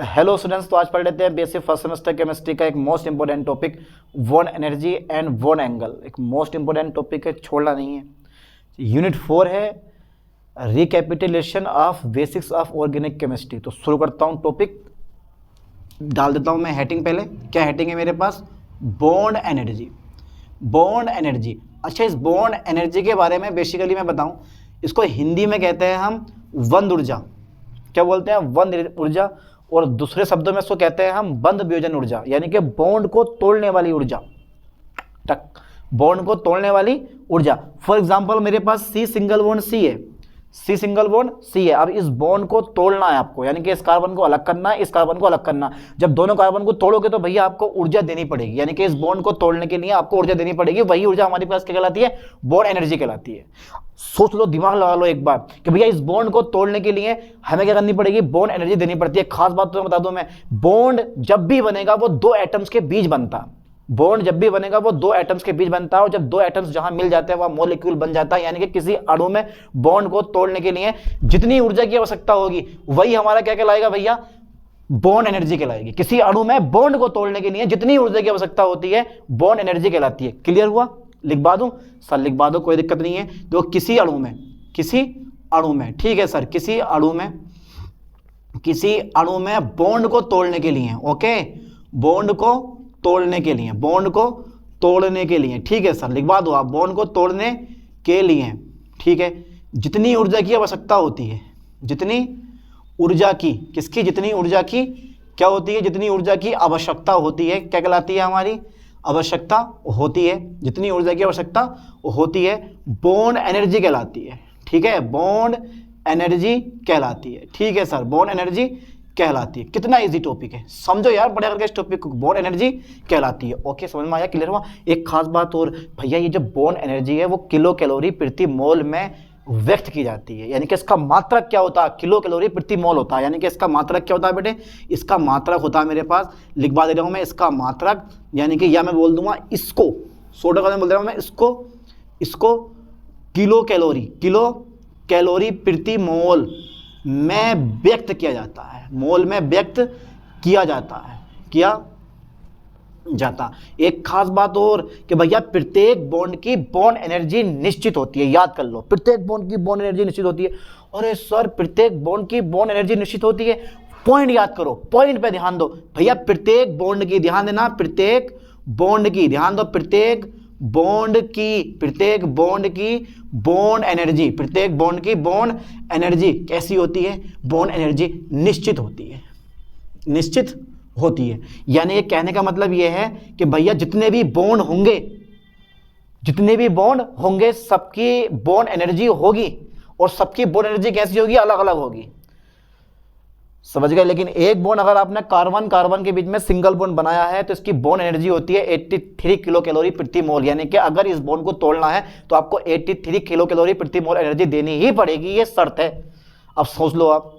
Hello students, तो आज पढ़ लेते हैं बेसिक फर्स्ट सेमेस्टर केमिस्ट्री का एक मोस्ट इंपोर्टेंट टॉपिक वोन एनर्जी एंड वोन एंगल। एक मोस्ट इंपोर्टेंट टॉपिक है, छोड़ना नहीं है। यूनिट 4 है recapitulation of basics of organic chemistry. तो शुरू करता हूँ, टॉपिक डाल देता हूँ मैं हेडिंग। पहले क्या हेडिंग है मेरे पास? Bond energy. Bond energy. अच्छा, इस बॉन्ड एनर्जी के बारे में बेसिकली मैं बताऊँ, इसको हिंदी में कहते हैं हम बंध ऊर्जा। क्या बोलते हैं? बंध ऊर्जा। और दूसरे शब्दों में इसको कहते हैं हम बंध वियोजन ऊर्जा, यानी कि बॉन्ड को तोड़ने वाली ऊर्जा। टक, बॉन्ड को तोड़ने वाली ऊर्जा। फॉर एग्जांपल मेरे पास सी सिंगल बॉन्ड सी है, सी सिंगल बॉन्ड सी है। अब इस बॉन्ड को तोड़ना है आपको, यानी कि इस कार्बन को अलग करना है, इस कार्बन को अलग करना। जब दोनों कार्बन को तोड़ोगे तो भैया आपको ऊर्जा देनी पड़ेगी, यानी कि इस बॉन्ड को तोड़ने के लिए आपको ऊर्जा देनी पड़ेगी। वही ऊर्जा हमारे पास क्या कहलाती है? बॉन्ड एनर्जी कहलाती है। सोच लो, दिमाग लगा लो एक बार कि भैया इस बॉन्ड को तोड़ने के लिए हमें क्या करनी पड़ेगी? बॉन्ड एनर्जी देनी पड़ती है। खास बात तो बता दूं मैं, बॉन्ड जब भी बनेगा वो दो एटम्स के बीच बनता है। बॉन्ड जब भी बनेगा वो दो एटम्स के बीच बनता है, और जब दो एटम्स जहां मिल जाते हैं वहां मॉलिक्यूल बन जाता है। यानी कि किसी अणु में बॉन्ड को तोड़ने के लिए जितनी ऊर्जा की आवश्यकता होगी वही हमारा क्या कहलाएगा भैया? बॉन्ड एनर्जी कहलाएगी। किसी अणु में बॉन्ड को तोड़ने के लिए जितनी ऊर्जा की आवश्यकता होती है बॉन्ड एनर्जी कहलाती है। क्लियर हुआ? लिखवा दूं सर? लिखवा दो, कोई दिक्कत नहीं है। तो किसी अणु में, ठीक है सर, किसी अणु में बॉन्ड को तोड़ने के लिए, ओके, बॉन्ड को तोड़ने के लिए, ठीक है सर, लिखवा दो आप, बॉन्ड को तोड़ने के लिए, ठीक है, जितनी ऊर्जा की आवश्यकता होती है, जितनी ऊर्जा की, किसकी? जितनी ऊर्जा की क्या होती है? जितनी ऊर्जा की आवश्यकता होती है, क्या कहलाती है? हमारी आवश्यकता होती है। जितनी ऊर्जा की आवश्यकता होती है बॉन्ड एनर्जी कहलाती है, ठीक है, बॉन्ड एनर्जी कहलाती है, ठीक है सर, बॉन्ड एनर्जी कहलाती है। कितना इजी टॉपिक है, समझो यार बड़े करके इस टॉपिक को। बॉन्ड एनर्जी कहलाती है, ओके, समझ में आया? क्लियर हुआ? एक खास बात और भैया, ये जो बॉन्ड एनर्जी है वो किलो कैलोरी प्रति मोल में व्यक्त की जाती है। यानी कि इसका मात्रक क्या होता है? किलो कैलोरी प्रति मोल होता है। यानी कि इसका मात्रक क्या होता है बेटे? इसका मात्रक होता है मेरे पास, लिखवा दे रहा हूं मैं, इसका मात्रक, यानी कि या मैं बोल दूंगा इसको, सोडा का बोल रहा हूं मैं, इसको किलो कैलोरी प्रति मोल में व्यक्त किया जाता है। मोल में व्यक्त किया जाता। एक खास बात और कि भैया प्रत्येक बॉन्ड की बॉन्ड एनर्जी निश्चित होती है। याद कर लो, प्रत्येक बॉन्ड की बॉन्ड एनर्जी निश्चित होती है। अरे सर, प्रत्येक बॉन्ड की बॉन्ड एनर्जी निश्चित होती है, पॉइंट याद करो, पॉइंट पे ध्यान दो भैया। प्रत्येक बॉन्ड की, ध्यान देना, प्रत्येक बॉन्ड की, ध्यान दो, प्रत्येक बॉन्ड की बॉन्ड एनर्जी कैसी होती है? बॉन्ड एनर्जी निश्चित होती है। यानी ये कहने का मतलब ये है कि भैया जितने भी बॉन्ड होंगे सबकी बॉन्ड एनर्जी होगी, और सबकी बॉन्ड एनर्जी कैसी होगी? अलग अलग होगी, समझ गए? लेकिन एक बॉन्ड अगर आपने कार्बन के बीच में सिंगल बॉन्ड बनाया है तो इसकी बॉन्ड एनर्जी होती है 83 किलो कैलोरी प्रति मोल। यानी कि अगर इस बॉन्ड को तोड़ना है तो आपको 83 किलो कैलोरी प्रति मोल एनर्जी देनी ही पड़ेगी, ये शर्त है। अब सोच लो आप।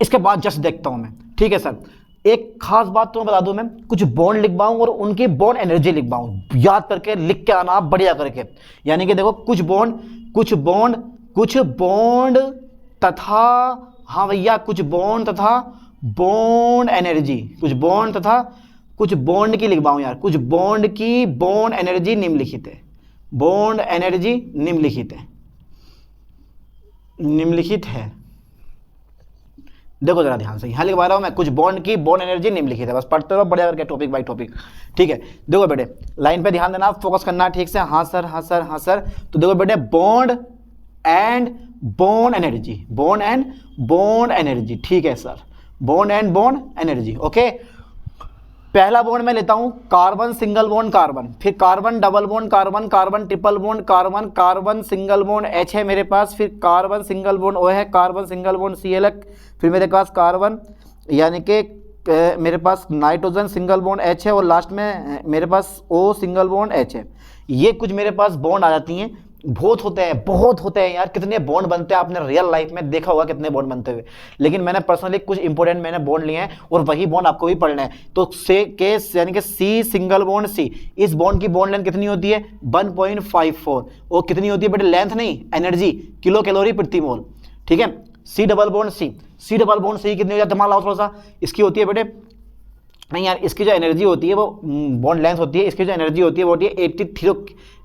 इसके बाद जस्ट देखता हूं मैं, ठीक है सर। एक खास बात तो मैं बता दूं, मैं कुछ बॉन्ड लिखवाऊं और उनकी बॉन्ड एनर्जी लिखवाऊं, याद करके लिख के आना आप, बढ़िया करके। यानी कि देखो, कुछ बॉन्ड तथा, हाँ भैया, कुछ बॉन्ड तथा बॉन्ड एनर्जी, कुछ बॉन्ड की लिखवाऊं यार, कुछ बॉन्ड की बॉन्ड एनर्जी निम्नलिखित है। देखो जरा ध्यान से, यहां लिखवा रहा हूं मैं, कुछ बॉन्ड की बॉन्ड एनर्जी निम्नलिखित है। बस पढ़ते रहो बढ़िया करके, टॉपिक बाय टॉपिक, ठीक है। देखो बेटे, लाइन पे ध्यान देना, फोकस करना ठीक से। हाँ सर। तो देखो बेटे, बॉन्ड एंड बॉन्ड एनर्जी, ठीक है sir, bond and bond energy, okay. पहला बॉन्ड मैं लेता हूं कार्बन सिंगल बॉन्ड कार्बन, फिर carbon double bond carbon triple bond carbon single bond H है मेरे पास, फिर कार्बन सिंगल बॉन्ड O है, कार्बन सिंगल बॉन्ड Cl है, फिर मेरे पास कार्बन, यानी कि मेरे पास नाइट्रोजन सिंगल बॉन्ड H है, और लास्ट में मेरे पास O सिंगल बॉन्ड H है। ये कुछ मेरे पास बॉन्ड आ जाती हैं। बहुत होते हैं यार, कितने बॉन्ड बनते हैं, आपने रियल लाइफ में देखा होगा कितने बॉन्ड बनते हुए। लेकिन मैंने पर्सनली कुछ इंपॉर्टेंट बॉन्ड लिए हैं, और वही बॉन्ड आपको भी पढ़ना है। तो से केस, यानी कि सी सिंगल बॉन्ड सी, इस बॉन्ड की बॉन्ड लेंथ कितनी होती है? 1.54। और कितनी होती है बेटे? लेंथ नहीं, एनर्जी, किलो कैलोरी प्रति मोल, ठीक है। C double bond C, C double bond C कितनी हो जाती है, मान लो थोड़ा सा, इसकी होती है बेटे, नहीं यार, इसकी जो एनर्जी होती है वो बॉन्ड लेंथ होती है, इसकी जो एनर्जी होती है वो होती है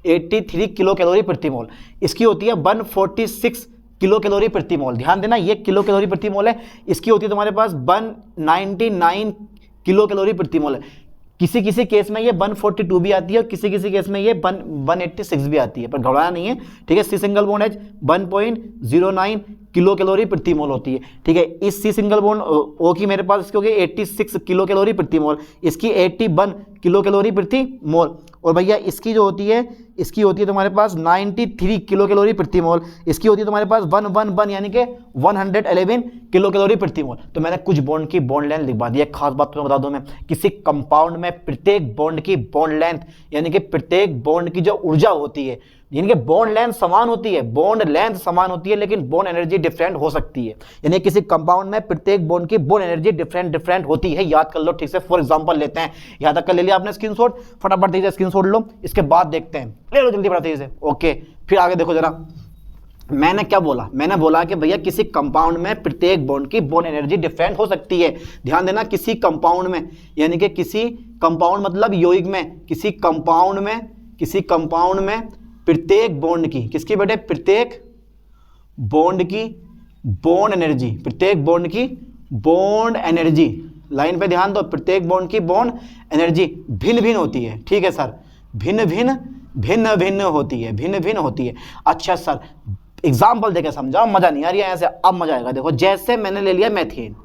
83 किलो कैलोरी प्रति मोल, इसकी होती है 146 किलो कैलोरी प्रति मोल। ध्यान देना ये किलो कैलोरी प्रति मोल है, इसकी होती है तुम्हारे पास 199 किलो कैलोरी प्रति मोल है। किसी किसी केस में ये 142 भी आती है और किसी किसी केस में ये 186 भी आती है, पर घबराना नहीं है, ठीक है। C single bond H 1.09 kilo calorie प्रति मोल होती है, ठीक है। इस सी सिंगल बॉन्ड ओ की मेरे पास इसकी होगी 86 किलो कैलोरी प्रति मोल, इसकी 81 किलो कैलोरी प्रति मोल, और भैया इसकी जो होती है, इसकी होती है तुम्हारे पास 93 किलो कैलोरी प्रति मोल, इसकी होती है तुम्हारे पास 111 यानी कि 111 किलो कैलोरी प्रति मोल। तो मैंने कुछ बॉन्ड की बॉन्ड लेंथ लिखवा दी। एक खास बात तुम्हें बता दूं मैं, किसी कंपाउंड में प्रत्येक बॉन्ड की बॉन्ड लेंथ यानी कि प्रत्येक बॉन्ड की जो ऊर्जा होती है, यानी कि बॉन्ड लेंथ समान होती है, बॉन्ड लेंथ समान होती है लेकिन बॉन्ड एनर्जी डिफरेंट हो सकती है। यानी किसी कंपाउंड में प्रत्येक बॉन्ड की बॉन्ड एनर्जी डिफरेंट होती है, याद कर लो ठीक से। फॉर एग्जांपल लेते हैं, यहां तक कर ले लिया आपने स्क्रीनशॉट, फटाफट तेजी से स्क्रीनशॉट लो, इसके बाद देखते हैं, ले लो जल्दी बड़ा तेजी से। ओके, फिर आगे देखो जरा, मैंने क्या बोला, मैंने बोला कि भैया किसी कंपाउंड में प्रत्येक बॉन्ड की बॉन्ड एनर्जी डिफरेंट हो सकती है। ध्यान देना, किसी कंपाउंड में, यानी कि किसी कंपाउंड मतलब यौगिक में, किसी कंपाउंड में प्रत्येक बॉन्ड की, किसकी बेटे, प्रत्येक बॉन्ड की बॉन्ड एनर्जी, प्रत्येक बॉन्ड की बॉन्ड एनर्जी, लाइन पे ध्यान दो, प्रत्येक बॉन्ड की बॉन्ड एनर्जी भिन्न भिन्न होती है, ठीक है सर, भिन्न भिन्न होती है। अच्छा सर, एग्जाम्पल देके समझाओ, मजा नहीं आ रही है ऐसे, अब मजा आएगा। देखो जैसे मैंने ले लिया मैथेन,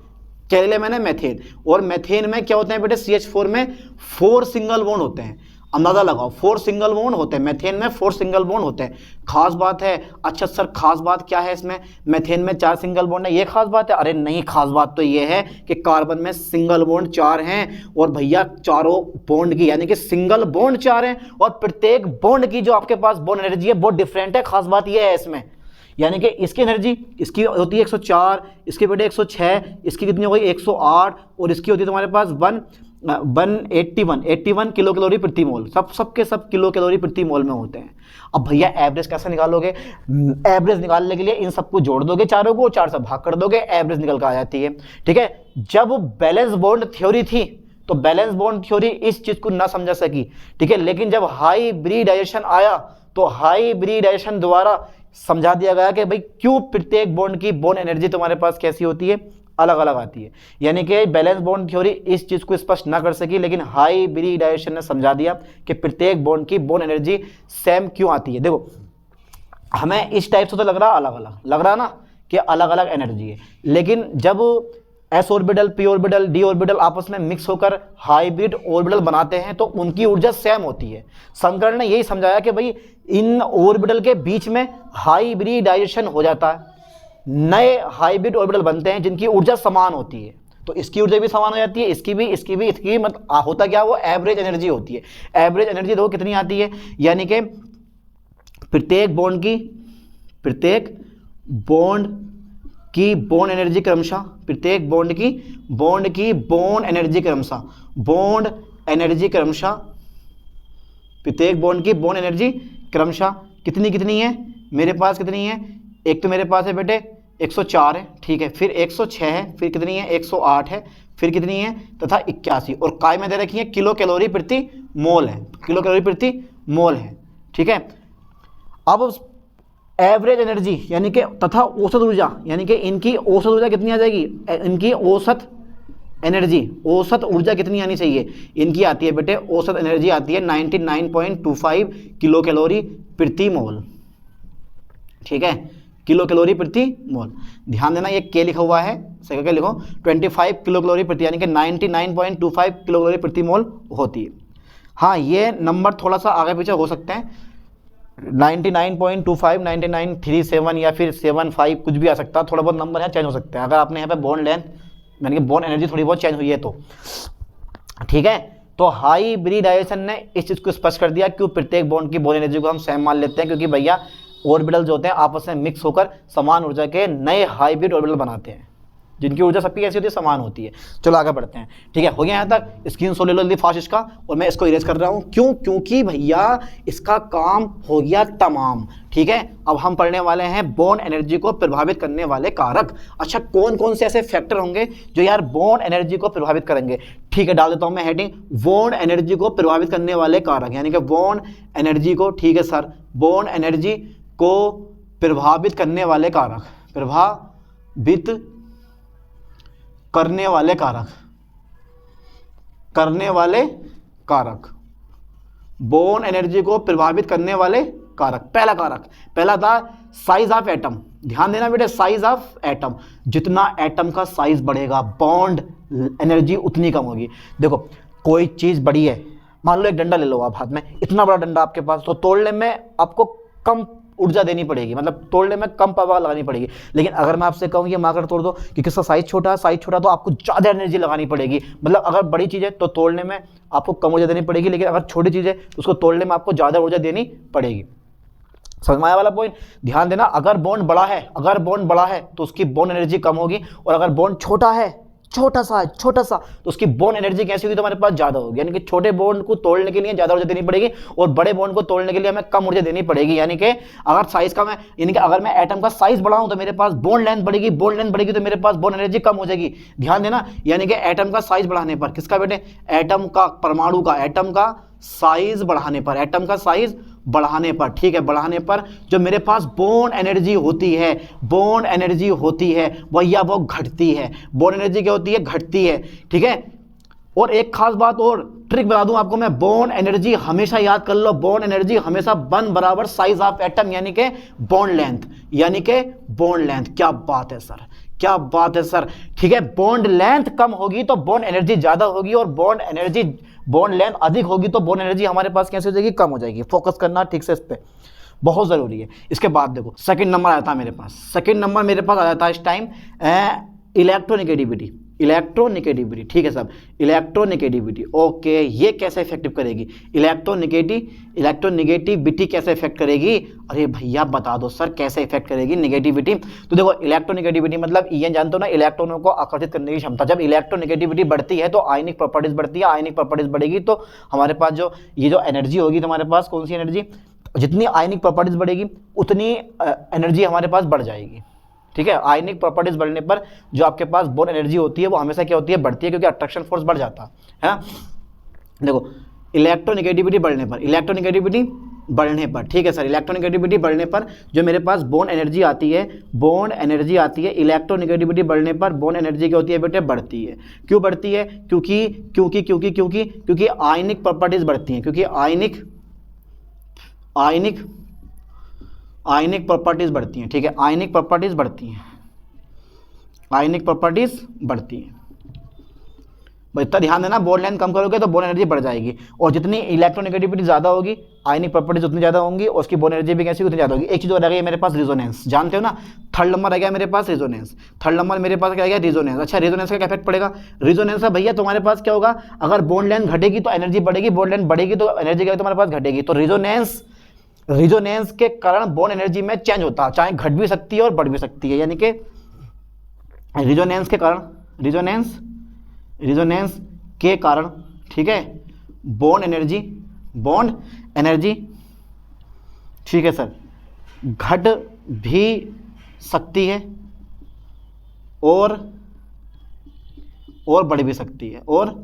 क्या ले लिया मैंने, मैथेन, और मैथेन में क्या होते हैं बेटे, CH4 में 4 सिंगल बॉन्ड होते हैं, अंदाजा लगाओ 4 सिंगल बॉन्ड होते हैं, मैथेन में 4 सिंगल बॉन्ड होते हैं। खास बात है, अच्छा सर खास बात क्या है इसमें, मैथेन में 4 सिंगल बॉन्ड है, ये खास बात है? अरे नहीं, खास बात तो ये है कि कार्बन में सिंगल बॉन्ड 4 हैं और भैया चारों बॉन्ड की यानी कि सिंगल बॉन्ड 4 हैं और प्रत्येक बॉन्ड की जो आपके पास बॉन्ड एनर्जी है वो डिफरेंट है। खास बात ये है इसमें, यानी कि इसकी एनर्जी, इसकी होती है 104, इसके बेटे 106, इसकी कितनी हो गई 108, और इसकी होती है तुम्हारे पास 81 किलो कैलोरी प्रति मोल, सब किलो कैलोरी प्रति मोल में होते हैं। अब भैया एवरेज कैसे निकालोगे, एवरेज निकालने के लिए इन सबको जोड़ दोगे, चारों को 4 से भाग कर दोगे, एवरेज निकल कर आ जाती है, ठीक है। जब बैलेंस बॉन्ड थ्योरी थी तो बैलेंस बॉन्ड थ्योरी इस चीज को ना समझा सकी, ठीक है, लेकिन जब हाइब्रिडाइजेशन आया तो हाइब्रिडाइजेशन द्वारा समझा दिया गया कि भाई क्यों प्रत्येक बॉन्ड की बॉन्ड एनर्जी तुम्हारे पास कैसी होती है, अलग अलग आती है। यानी कि बैलेंस बॉन्ड थ्योरी इस चीज को स्पष्ट ना कर सकी, लेकिन हाइब्रिडाइजेशन ने समझा दिया कि प्रत्येक बॉन्ड की बॉन्ड एनर्जी सेम क्यों आती है। देखो हमें इस टाइप से तो लग रहा ना कि अलग अलग एनर्जी है, लेकिन जब s orbital, p orbital, d orbital आपस में मिक्स होकर हाइब्रिड ऑर्बिटल बनाते हैं तो उनकी ऊर्जा सेम होती है। शंकर ने यही समझाया कि भाई इन ऑर्बिटल के बीच में हाइब्रिडाइजेशन हो जाता है, नए हाइब्रिड ऑर्बिटल बनते हैं जिनकी ऊर्जा समान होती है। तो इसकी ऊर्जा भी समान हो जाती है, इसकी भी मतलब होता क्या, वो एवरेज एनर्जी होती है। एवरेज एनर्जी देखो कितनी आती है, यानी कि प्रत्येक बॉन्ड की बॉन्ड एनर्जी क्रमशः, प्रत्येक बॉन्ड की बॉन्ड एनर्जी क्रमशः, प्रत्येक बॉन्ड की बॉन्ड एनर्जी क्रमशः कितनी है मेरे पास, कितनी है, एक तो मेरे पास है बेटे 104 है, ठीक है, फिर 106 है, फिर कितनी है 108 है, फिर कितनी है तथा 81, और काय में दे रखी है किलो कैलोरी प्रति मोल है, किलो कैलोरी प्रति मोल है, ठीक है। अब एवरेज एनर्जी यानी कि तथा औसत ऊर्जा, यानी कि इनकी औसत ऊर्जा कितनी आ जाएगी, इनकी औसत एनर्जी, औसत ऊर्जा कितनी आनी चाहिए, इनकी आती है बेटे, औसत एनर्जी आती है 99.25 किलो कैलोरी प्रति मोल, ठीक है, किलो कैलोरी प्रति मोल। ध्यान देना ये के लिखा हुआ है, सही क्या लिखो, 25 किलो कैलोरी प्रति, यानी कि 99.25 किलो कैलोरी प्रति मोल होती है। हाँ ये नंबर थोड़ा सा आगे पीछे हो सकते हैं, 99.25, 9937 या फिर 75 कुछ भी आ सकता है, थोड़ा बहुत नंबर है चेंज हो सकते हैं अगर आपने यहाँ पे बॉन्ड लेंथ यानी कि बॉन्ड एनर्जी थोड़ी बहुत चेंज हुई है तो, ठीक है। तो हाइब्रिडाइजेशन ने इस चीज़ को स्पष्ट कर दिया क्यों प्रत्येक बॉन्ड की बॉन्ड एनर्जी को हम सेम मान लेते हैं, क्योंकि भैया ऑर्बिटल जो होते हैं आपस में मिक्स होकर समान ऊर्जा के नए हाइब्रिड ऑर्बिटल बनाते हैं, जिनकी ऊर्जा सबकी कैसी होती है, समान होती है। चलो आगे बढ़ते हैं, ठीक है, हो गया यहाँ तक। स्क्रीनशॉट ले लो जल्दी फास्ट इसका, और मैं इसको इरेज कर रहा हूँ। क्यों? क्योंकि भैया इसका काम हो गया तमाम, ठीक है। अब हम पढ़ने वाले हैं बॉन्ड एनर्जी को प्रभावित करने वाले कारक। अच्छा, कौन कौन से ऐसे फैक्टर होंगे जो यार बॉन्ड एनर्जी को प्रभावित करेंगे? ठीक है, डाल देता हूं मैं हेडिंग, बॉन्ड एनर्जी को प्रभावित करने वाले कारक, यानी कि बॉन्ड एनर्जी को, ठीक है सर, बॉन्ड एनर्जी को प्रभावित करने वाले कारक, प्रभावित करने वाले कारक, करने वाले कारक, बॉन्ड एनर्जी को प्रभावित करने वाले कारक। पहला कारक, पहला था साइज ऑफ एटम। ध्यान देना बेटे, साइज ऑफ एटम, जितना एटम का साइज बढ़ेगा बॉन्ड एनर्जी उतनी कम होगी। देखो कोई चीज बड़ी है, मान लो एक डंडा ले लो आप हाथ में, इतना बड़ा डंडा आपके पास, तो तोड़ने में आपको कम ऊर्जा देनी पड़ेगी, मतलब तोड़ने में कम पावर लगानी पड़ेगी। लेकिन अगर मैं आपसे कहूँ ये मार्कर तोड़ दो, कि किसका साइज छोटा है, साइज छोटा तो आपको ज़्यादा एनर्जी लगानी पड़ेगी। मतलब अगर बड़ी चीज़ है तो तोड़ने में आपको कम ऊर्जा देनी पड़ेगी, लेकिन अगर छोटी चीज़ है तो उसको तोड़ने में आपको ज़्यादा ऊर्जा देनी पड़ेगी। समझ में आया वाला पॉइंट? ध्यान देना, अगर बॉन्ड बड़ा है, अगर बॉन्ड बड़ा है तो उसकी बॉन्ड एनर्जी कम होगी, और अगर बॉन्ड छोटा है, छोटा सा तो उसकी बॉन्ड एनर्जी कैसी होगी, तो हमारे पास ज्यादा होगी। यानी कि छोटे बॉन्ड को तोड़ने के लिए ज्यादा ऊर्जा देनी पड़ेगी, और बड़े बॉन्ड को तोड़ने के लिए हमें कम ऊर्जा देनी पड़ेगी। यानी कि अगर साइज का यानी कि अगर मैं एटम का साइज बढ़ाऊं तो मेरे पास बॉन्ड लेंथ बढ़ेगी, बॉन्ड लेंथ बढ़ेगी तो मेरे पास बॉन्ड एनर्जी कम हो जाएगी। ध्यान देना, यानी कि एटम का साइज बढ़ाने पर, किसका बेटे, एटम का, परमाणु का, एटम का साइज बढ़ाने पर, एटम का साइज बढ़ाने पर, ठीक है, बढ़ाने पर जो मेरे पास बॉन्ड एनर्जी होती है, बॉन्ड एनर्जी होती है भैया वो घटती है। बॉन्ड एनर्जी क्या होती है, घटती है, ठीक है। और एक खास बात और ट्रिक बता दूं आपको मैं, बॉन्ड एनर्जी हमेशा याद कर लो, बॉन्ड एनर्जी हमेशा 1 बराबर साइज ऑफ एटम, यानी कि बॉन्ड लेंथ, यानी कि बॉन्ड लेंथ। क्या बात है सर, क्या बात है सर, ठीक है। बॉन्ड लेंथ कम होगी तो बॉन्ड एनर्जी ज्यादा होगी, और बॉन्ड लेंथ अधिक होगी तो बॉन्ड एनर्जी हमारे पास कैसे हो जाएगी, कम हो जाएगी। फोकस करना ठीक से इस पे, बहुत जरूरी है। इसके बाद देखो सेकंड नंबर आया था मेरे पास, सेकंड नंबर मेरे पास आया था इस टाइम इलेक्ट्रोनेगेटिविटी, इलेक्ट्रोनेगेटिविटी, ठीक है साहब, इलेक्ट्रोनेगेटिविटी। ओके, ये कैसे इफेक्टिव करेगी, इलेक्ट्रोनेगेटिविटी कैसे इफेक्ट करेगी? अरे भैया बता दो सर कैसे इफेक्ट करेगी नेगेटिविटी। तो देखो इलेक्ट्रोनेगेटिविटी मतलब ये जानते हो ना, इलेक्ट्रॉनों को आकर्षित करने की क्षमता। जब इलेक्ट्रोनेगेटिविटी बढ़ती है तो आयनिक प्रॉपर्टीज बढ़ती है, आयनिक प्रॉपर्टीज बढ़ेगी तो हमारे पास जो ये जो एनर्जी होगी, तो हमारे पास कौन सी एनर्जी, जितनी आयनिक प्रॉपर्टीज बढ़ेगी उतनी एनर्जी हमारे पास बढ़ जाएगी, ठीक है। आयनिक प्रॉपर्टीज बढ़ने पर जो आपके पास बॉन्ड एनर्जी होती है वो हमेशा क्या होती है, बढ़ती है, क्योंकि अट्रैक्शन फोर्स बढ़ जाता है। देखो इलेक्ट्रोनेगेटिविटी बढ़ने पर, इलेक्ट्रोनेगेटिविटी बढ़ने पर, ठीक है सर, इलेक्ट्रोनेगेटिविटी बढ़ने पर जो मेरे पास बॉन्ड एनर्जी आती है, बॉन्ड एनर्जी आती है, इलेक्ट्रोनेगेटिविटी बढ़ने पर बॉन्ड एनर्जी क्या होती है बेटे, बढ़ती है। क्यों बढ़ती है? क्योंकि आयनिक प्रॉपर्टीज बढ़ती हैं, क्योंकि आयनिक प्रॉपर्टीज बढ़ती हैं, ठीक है, आयनिक प्रॉपर्टीज बढ़ती हैं, आयनिक प्रॉपर्टीज बढ़ती हैं। इतना ध्यान देना, बॉन्ड लेंथ कम करोगे तो बॉन्ड एनर्जी बढ़ जाएगी, और जितनी इलेक्ट्रोनेगेटिविटी ज्यादा होगी, आयनिक प्रॉपर्टीज उतनी ज्यादा होंगी, और उसकी बॉन्ड एनर्जी भी कैसी उतनी ज्यादा होगी। एक चीज और रह गई मेरे पास, रिजोनेंस, जानते हो ना, थर्ड नंबर रह गया मेरे पास रिजोनेंस, थर्ड नंबर मेरे पास क्या गया, रिजोनेंस। अच्छा, रिजोनेंस का क्या इफेक्ट पड़ेगा? रिजोनेंस का भैया तुम्हारे पास क्या होगा, अगर बॉन्ड लेंथ घटेगी तो एनर्जी बढ़ेगी, बॉन्ड लेंथ बढ़ेगी तो एनर्जी क्या तुम्हारे पास घटेगी। तो रिजोनेंस के कारण बॉन्ड एनर्जी में चेंज होता है, चाहे घट भी सकती है और बढ़ भी सकती है। यानी कि रिजोनेंस के कारण, रिजोनेंस के कारण, ठीक है, बॉन्ड एनर्जी, ठीक है सर, घट भी सकती है और बढ़ भी सकती है, और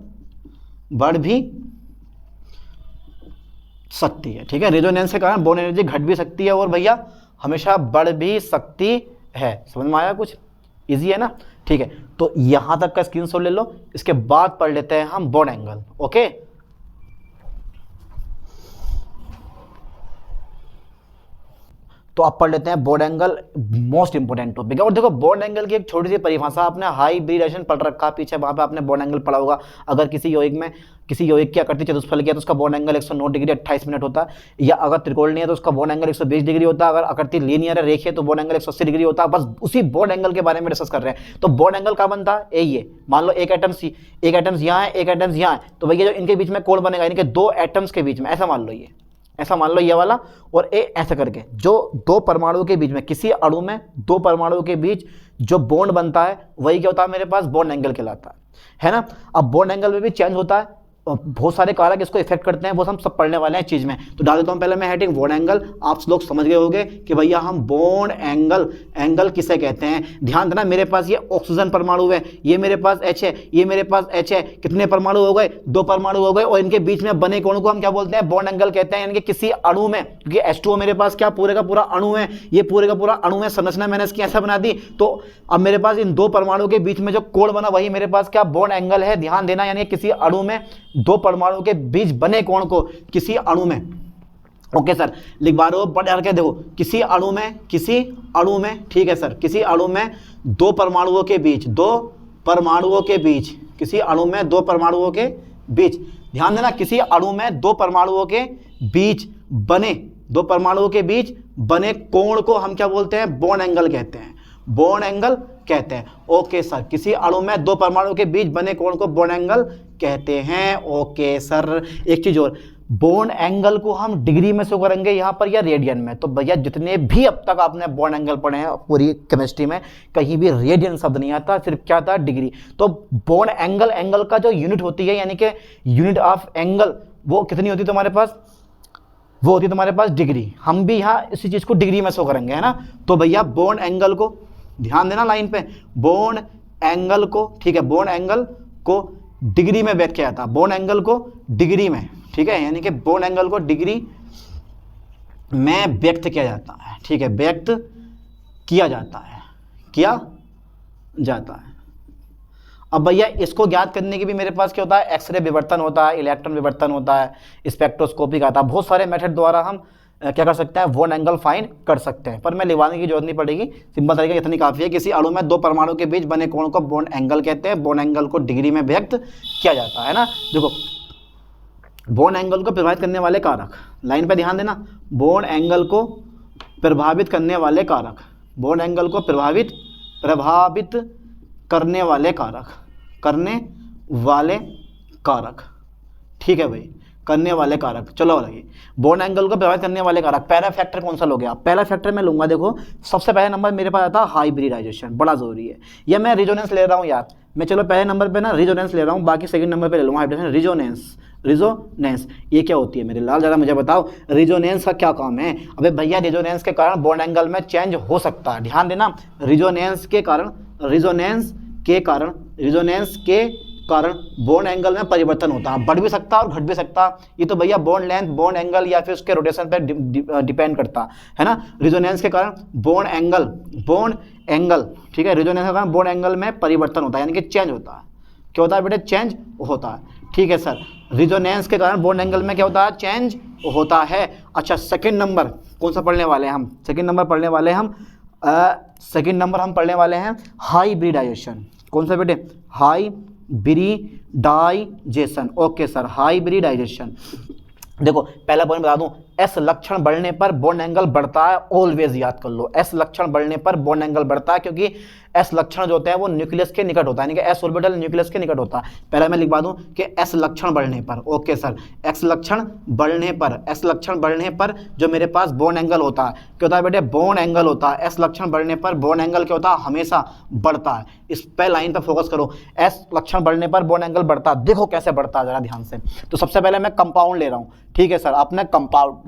बढ़ भी सकती है, ठीक है। रेजोनेंस के कारण बॉन्ड एनर्जी घट भी सकती है और भैया हमेशा बढ़ भी सकती है। समझ में आया कुछ? इजी है ना, ठीक है। तो यहां तक का स्क्रीनशॉट ले लो, इसके बाद पढ़ लेते हैं हम बॉन्ड एंगल। ओके, तो आप पढ़ लेते हैं bond angle, most important topic है। और देखो बॉन्ड एंगल की एक छोटी सी परिभाषा, आपने हाइब्रिडेशन पढ़ रखा पीछे, वहां पे आपने बॉन्ड एंगल पढ़ा होगा। अगर किसी यौगिक की आकृति चतुष्फल की है तो उसका बॉन्ड एंगल 109 डिग्री 28 मिनट होता है, या अगर त्रिकोणीय है तो उसका बॉन्ड एंगल 120 डिग्री होता है, अगर आकृति लीनियर है, रेखीय, तो बॉन्ड एंगल 180 डिग्री होता है। बस उसी बॉन्ड एंगल के बारे में डिस्कस कर रहे हैं। तो बॉन्ड एंगल क्या बनता है, ये मान लो एक एटम्स यहाँ है, एक एटम्स यहाँ है, तो भैया जो इनके बीच में कोण बनेगा, यानी कि दो एटम्स के बीच में, ऐसा मान लो ये वाला और ए, ऐसा करके जो दो परमाणुओं के बीच में, किसी अणु में दो परमाणुओं के बीच जो बॉन्ड बनता है वही क्या होता है मेरे पास, बॉन्ड एंगल कहलाता है ना। अब बॉन्ड एंगल में भी चेंज होता है, बहुत सारे कारक इसको इफेक्ट करते हैं, वो हम सब पढ़ने वाले हैं चीज में। तो डाल देता हूं पहले मैं हेडिंग बॉन्ड एंगल। आप लोग समझ गए होंगे कि भैया हम बॉन्ड एंगल किसे कहते हैं। ध्यान देना, मेरे पास ये ऑक्सीजन परमाणु है, ये मेरे पास H है, ये मेरे पास H है, कितने परमाणु हो गए, 2 परमाणु हो गए, और इनके बीच में बने कोण को हम क्या बोलते हैं, बॉन्ड एंगल कहते हैं। यानी कि किसी अणु में, क्योंकि H2O मेरे पास क्या पूरे का पूरा अणु है, ये पूरे का पूरा अणु है, संरचना मैंने इसकी ऐसा बना दी, तो अब मेरे पास इन 2 परमाणु के बीच में जो कोण बना वही मेरे पास क्या, बॉन्ड एंगल है। ध्यान देना, यानी किसी अणु में 2 परमाणु के बीच बने कोण को किसी अणु में, ओके सर, लिखवा रहे हो पढ़ के देखो, किसी अणु में, ठीक है सर, किसी अणु में 2 परमाणुओं के बीच, 2 परमाणुओं के बीच, किसी अणु में 2 परमाणुओं के बीच, ध्यान देना, किसी अणु में 2 परमाणुओं के बीच बने, 2 परमाणुओं के बीच बने कोण को हम क्या बोलते हैं, बॉन्ड एंगल कहते हैं, बॉन्ड एंगल कहते हैं। ओके सर, किसी अणु में 2 परमाणु के बीच बने कोण को बॉन्ड एंगल कहते हैं। ओके सर, एक चीज और, बॉन्ड एंगल को हम डिग्री में शो करेंगे यहाँ पर या रेडियन में। तो भैया जितने भी अब तक आपने बॉन्ड एंगल पढ़े हैं पूरी केमिस्ट्री में, कहीं भी रेडियन शब्द नहीं आता, सिर्फ क्या था, डिग्री। तो बॉन्ड एंगल का जो यूनिट होती है, यानी कि यूनिट ऑफ एंगल, वो कितनी होती है तुम्हारे पास, वो होती है तुम्हारे पास डिग्री। हम भी यहाँ इसी चीज को डिग्री में शो करेंगे, है ना। तो भैया बॉन्ड एंगल को, ध्यान देना लाइन पे, बॉन्ड एंगल को, ठीक है, बॉन्ड एंगल को डिग्री में व्यक्त किया जाता है, बॉन्ड एंगल को डिग्री में, ठीक है, यानी कि बॉन्ड एंगल को डिग्री में व्यक्त किया जाता है, ठीक है, व्यक्त किया जाता है। अब भैया इसको ज्ञात करने के भी मेरे पास क्या होता है, एक्सरे विवर्तन होता है, इलेक्ट्रॉन विवर्तन होता है, स्पेक्ट्रोस्कोपी का आता है, बहुत सारे मेथड द्वारा हम क्या कर सकते हैं, बॉन्ड एंगल फाइंड कर सकते हैं। पर मैं लिखवाने की जरूरत नहीं पड़ेगी, सिंपल तरीका इतनी काफी है। किसी अणु में 2 परमाणु के बीच बने कोण को बॉन्ड एंगल कहते हैं, बॉन्ड एंगल को डिग्री में व्यक्त किया जाता है ना। देखो, बॉन्ड एंगल को प्रभावित करने वाले कारक, लाइन पे ध्यान देना, बॉन्ड एंगल को प्रभावित करने वाले कारक, बॉन्ड एंगल को प्रभावित करने वाले कारक, ठीक है भाई, करने वाले कारक। चलो लगे, बॉन्ड एंगल को प्रभावित करने वाले कारक, पहला फैक्टर कौन सा लोगे आप, पहला फैक्टर मैं लूंगा, देखो सबसे पहले नंबर मेरे पास आता है हाइब्रिडाइजेशन, बड़ा जरूरी है, या मैं रिजोनेंस ले रहा हूँ यार, मैं चलो पहले नंबर पे ना रिजोनेंस ले रहा हूँ, बाकी सेकंड नंबर पे ले लूँगा हाइब्रिडाइजेशन। रिजोनेंस ये क्या होती है मेरे लाल, जरा मुझे बताओ, रिजोनेंस का क्या काम है। अबे भैया रिजोनेंस के कारण बॉन्ड एंगल में चेंज हो सकता है, ध्यान देना, रिजोनेंस के कारण बॉन्ड एंगल में परिवर्तन होता है, बढ़ भी सकता है और घट भी सकता है। ये तो भैया बॉन्ड लेंथ, बॉन्ड एंगल या फिर उसके रोटेशन पे डिपेंड करता है ना। रिजोनेंस के कारण बॉन्ड एंगल, ठीक है, रिजोनेंस के कारण बॉन्ड एंगल में परिवर्तन होता है, यानी कि चेंज होता है। क्या होता है बेटे, चेंज होता है, ठीक है सर। रिजोनेंस के कारण बॉन्ड एंगल में क्या होता है, चेंज होता है। अच्छा, सेकंड नंबर कौन सा पढ़ने वाले हैं हम, सेकंड नंबर हम पढ़ने वाले हैं हाइब्रिडाइजेशन। कौन सा बेटे, हाइब्रिडाइजेशन। Okay sir, hybridisation. देखो पहला पॉइंट बता दूं, एस लक्षण बढ़ने पर बॉन्ड एंगल बढ़ता है, ऑलवेज याद कर लो, एस लक्षण बढ़ने पर बॉन्ड एंगल बढ़ता है, क्योंकि एस लक्षण जो होते हैं वो न्यूक्लियस के निकट होता है, यानी कि एस ऑर्बिटल न्यूक्लियस के निकट होता है। पहला मैं लिखवा दूं कि एस लक्षण बढ़ने पर, ओके सर, एस लक्षण बढ़ने पर जो मेरे पास बॉन्ड एंगल होता है, क्या होता है बेटे, बॉन्ड एंगल होता है। एस लक्षण बढ़ने पर बॉन्ड एंगल क्या होता है, हमेशा बढ़ता है। इस पे लाइन पे फोकस करो, एस लक्षण बढ़ने पर बॉन्ड एंगल बढ़ता है। देखो कैसे बढ़ता है जरा ध्यान से। तो सबसे पहले मैं कंपाउंड ले रहा हूँ, ठीक है सर, आपने कंपाउंड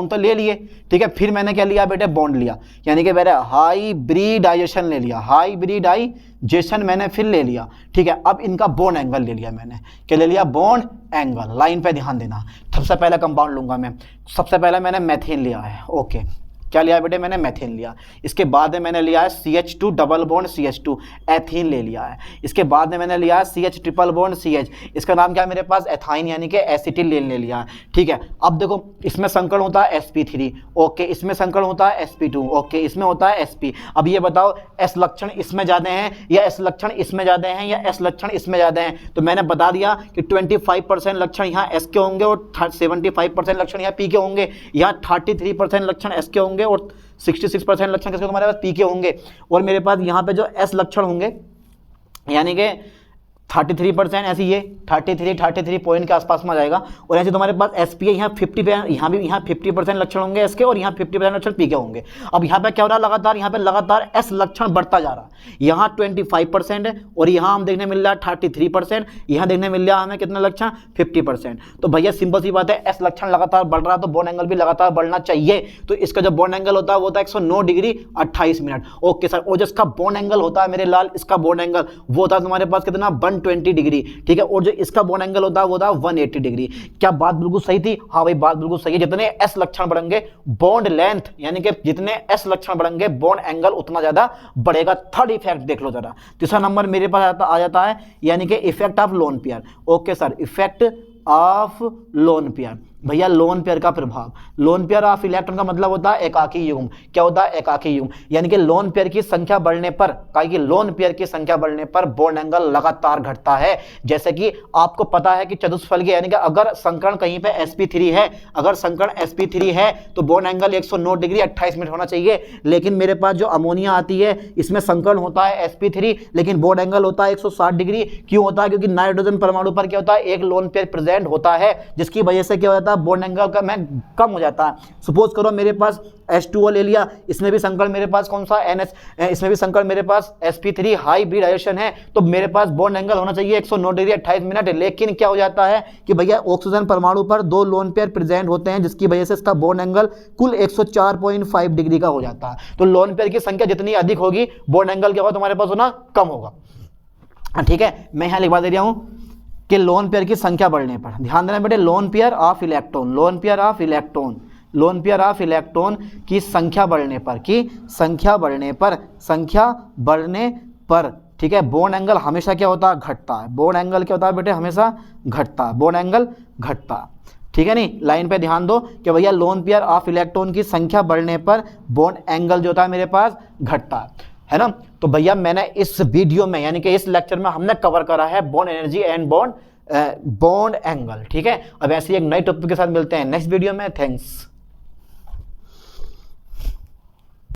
तो ले लिए, ठीक है, फिर मैंने क्या लिया बेटे, बॉन्ड लिया, यानी कि मेरे हाइब्रिडाइजेशन ले लिया, हाइब्रिडाइजेशन मैंने फिर ले लिया, ठीक है। अब इनका बॉन्ड एंगल ले लिया मैंने, क्या ले लिया, बॉन्ड एंगल। लाइन पे ध्यान देना, सबसे पहले कंपाउंड लूंगा मैं, सबसे पहले मैंने मेथेन लिया है, ओके, क्या लिया बेटे, मैंने मेथेन लिया। इसके बाद में मैंने लिया है CH2 double bond CH2, ethene ले लिया है। इसके बाद में मैंने लिया है CH ट्रिपल बॉन्ड CH, इसका नाम क्या है मेरे पास, एथाइन, यानी कि एसिटिल ले लिया है, ठीक है। अब देखो इसमें संकरण होता है sp3, ओके, इसमें संकरण होता है sp2, ओके, इसमें होता है sp। अब ये बताओ एस लक्षण इसमें ज्यादा हैं या एस लक्षण इसमें ज्यादा हैं या एस लक्षण इसमें ज्यादा हैं। तो मैंने बता दिया कि 25% लक्षण यहाँ एस के होंगे और 75% लक्षण यहाँ पी के होंगे, यहाँ 33% लक्षण एस के होंगे और 66% लक्षण किसके तुम्हारे पास, पी के होंगे। और मेरे पास यहाँ पे जो एस लक्षण होंगे, यानी कि 33%, ऐसे ये 33 पॉइंट के आसपास में आ जाएगा। और ऐसे तुम्हारे पास SP है, यहाँ 50%, यहाँ 50% लक्षण होंगे S के, और यहाँ 50% लक्षण P के होंगे। अब यहाँ पे क्या हो रहा है, लगातार यहाँ पे लगातार S लक्षण बढ़ता जा रहा है। यहाँ 25% है, और यहाँ हम देखने मिल रहा है 33%, यहाँ देखने मिल रहा है हमें कितना लक्षण, 50%। तो भैया सिंपल सी बात है, S लक्षण लगातार बढ़ रहा है तो बॉन्ड एंगल भी लगातार बढ़ना चाहिए। तो इसका जो बॉन्ड एंगल होता है वो होता है 109 डिग्री 28 मिनट। ओके सर, और जिसका बॉन्ड एंगल होता है मेरे लाल, इसका बॉन्ड एंगल वो होता है तुम्हारे पास कितना, 120 डिग्री, ठीक है। और जो इसका बॉन्ड एंगल होता है वो होता है 180 डिग्री। क्या बात बिल्कुल सही थी? हाँ भाई, बात बिल्कुल सही है। जितने एस लक्षण बढ़ेंगे बॉन्ड लेंथ, यानी कि जितने एस लक्षण बढ़ेंगे बॉन्ड एंगल उतना ज्यादा बढ़ेगा। थर्ड इफेक्ट देख लो जरा, तीसरा नंबर मेरे पास आ जाता है, यानी कि effect of lone pair. Okay sir, effect of lone pair. भैया लोन पेयर का प्रभाव, लोन पेयर ऑफ इलेक्ट्रॉन का मतलब होता है एकाकी युग्म। क्या होता है? एकाकी युग्म। यानी कि लोन पेयर की संख्या बढ़ने पर, कहा कि लोन पेयर की संख्या बढ़ने पर बॉन्ड एंगल लगातार घटता है। जैसे कि आपको पता है कि चतुष्फलकीय, यानी कि अगर संकरण कहीं पे sp3 है, अगर संकरण sp3 है तो बॉन्ड एंगल 109 डिग्री 28 मिनट होना चाहिए। लेकिन मेरे पास जो अमोनिया आती है इसमें संकरण होता है sp3, लेकिन बॉन्ड एंगल होता है 160 डिग्री। क्यों होता है? क्योंकि नाइट्रोजन परमाणु पर क्या होता है, एक लोन पेयर प्रेजेंट होता है, जिसकी वजह से क्या होता है, बॉन्ड एंगल का मैं कम हो जाता है। सपोज करो मेरे पास H2O ले लिया, इसमें भी संकरण मेरे पास कौन सा NH, इसमें भी संकरण मेरे पास sp3 हाइब्रिडाइजेशन है, तो मेरे पास बॉन्ड एंगल होना चाहिए 109 डिग्री 28 मिनट। लेकिन क्या हो जाता है कि भैया ऑक्सीजन परमाणु पर 2 लोन पेयर प्रेजेंट होते हैं, जिसकी वजह से इसका बॉन्ड एंगल कुल 104.5 डिग्री का हो जाता है। तो लोन पेयर की संख्या जितनी अधिक होगी बॉन्ड एंगल क्या होगा तुम्हारे पास होना, कम होगा। ठीक है, मैं यहां लिखवा दे रहा हूं कि लोन पेयर की संख्या बढ़ने पर, ध्यान देना बेटे, lone pair of electron, lone pair of electron, lone pair of electron की संख्या बढ़ने पर, संख्या बढ़ने पर, ठीक है, बॉन्ड एंगल हमेशा क्या होता है, घटता है। बॉन्ड एंगल क्या होता है बेटे, हमेशा घटता है, बॉन्ड एंगल घटता है। ठीक है, नहीं, लाइन पे ध्यान दो कि भैया लोन पेयर ऑफ इलेक्ट्रॉन की संख्या बढ़ने पर बॉन्ड एंगल जो होता है मेरे पास घटता है ना। तो भैया मैंने इस वीडियो में, यानी कि इस लेक्चर में हमने कवर करा है bond energy and bond angle. ठीक है, अब ऐसे एक नए टॉपिक के साथ मिलते हैं नेक्स्ट वीडियो में। थैंक्स।